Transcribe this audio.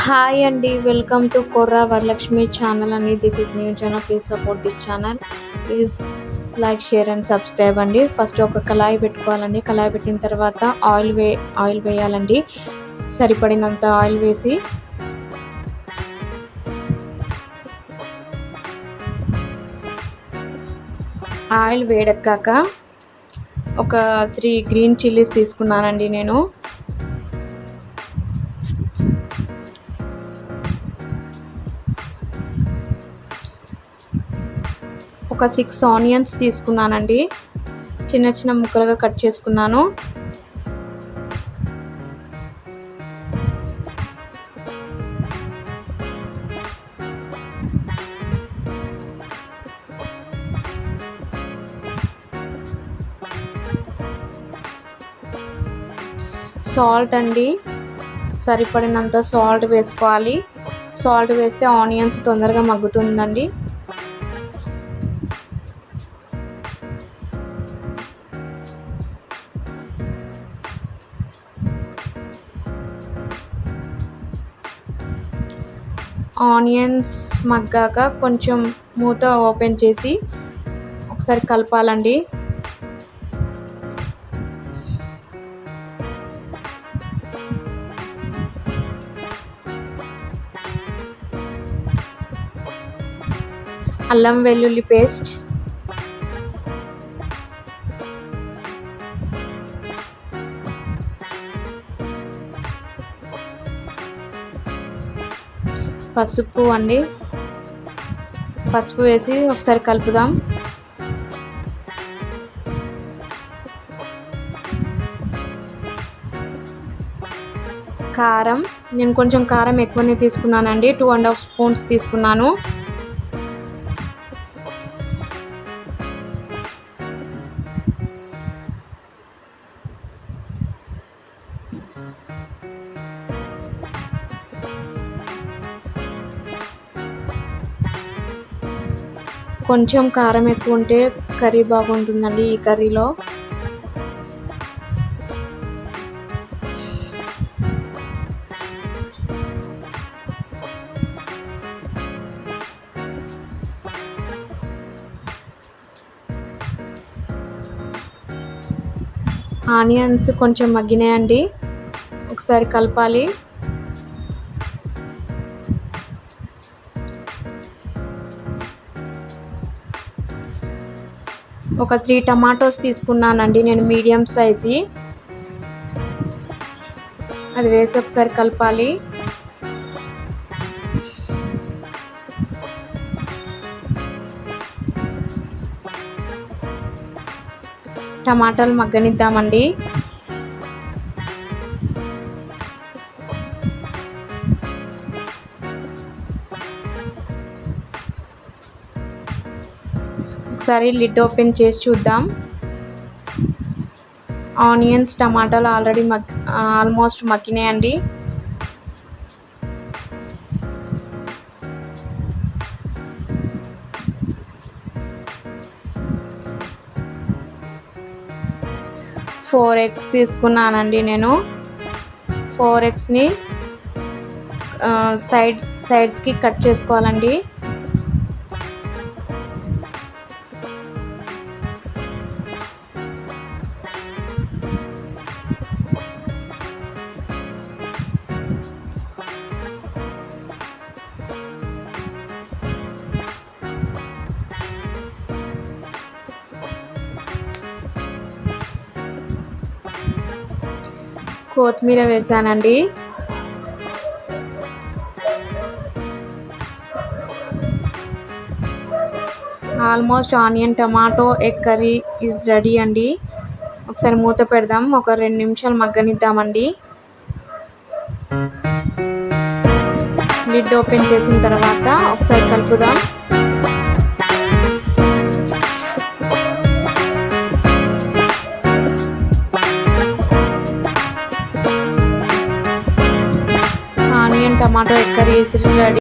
Hi అండి. Welcome to Korra Varalakshmi channel అండి. This is new channel. Please support this channel. Please like, share and subscribe అండి. First ఒక కళాయి పెట్టుకోవాలండి. కళాయి పెట్టిన తర్వాత ఆయిల్ వేయాలండి. సరిపడినంత ఆయిల్ వేసి ఆయిల్ వేడెక్కాక ఒక 3 గ్రీన్ చిల్లీస్ తీసుకున్నానండి నేను. ఒక 6 ఆనియన్స్ తీసుకున్నానండి. చిన్న చిన్న ముక్కలుగా కట్ చేసుకున్నాను. సాల్ట్ అండి, సరిపడినంత సాల్ట్ వేసుకోవాలి. సాల్ట్ వేస్తే ఆనియన్స్ తొందరగా మగ్గుతుందండి. ఆనియన్స్ మగ్గాక కొంచెం మూత ఓపెన్ చేసి ఒకసారి కలపాలండి. అల్లం వెల్లుల్లి పేస్ట్, పసుపు అండి. పసుపు వేసి ఒకసారి కలుపుదాం. కారం, నేను కొంచెం కారం ఎక్కువనే తీసుకున్నానండి. 2.5 స్పూన్స్ తీసుకున్నాను. కొంచెం కారం ఎక్కువ ఉంటే కర్రీ బాగుంటుందండి ఈ కర్రీలో. ఆనియన్స్ కొంచెం మగ్గినాయండి. ఒకసారి కలపాలి. ఒక 3 టమాటోస్ తీసుకున్నానండి నేను, మీడియం సైజు. అది వేసి ఒకసారి కలపాలి. టమాటాలు మగ్గనిద్దామండి. ఒకసారి లిడ్ ఓపెన్ చేసి చూద్దాం. ఆనియన్స్, టమాటాలు ఆల్మోస్ట్ మగ్గినాయండి. ఫోర్ ఎగ్స్ తీసుకున్నానండి నేను. 4 ఎగ్స్ని సైడ్స్కి కట్ చేసుకోవాలండి. కొత్తిమీర వేసానండి. Almost onion, tomato, egg curry is ready అండి. ఒకసారి మూత పెడదాం. ఒక 2 నిమిషాలు మగ్గనిద్దామండి. లిడ్ ఓపెన్ చేసిన తర్వాత ఒకసారి కలుపుదాం. Onion, tomato egg curry is ready.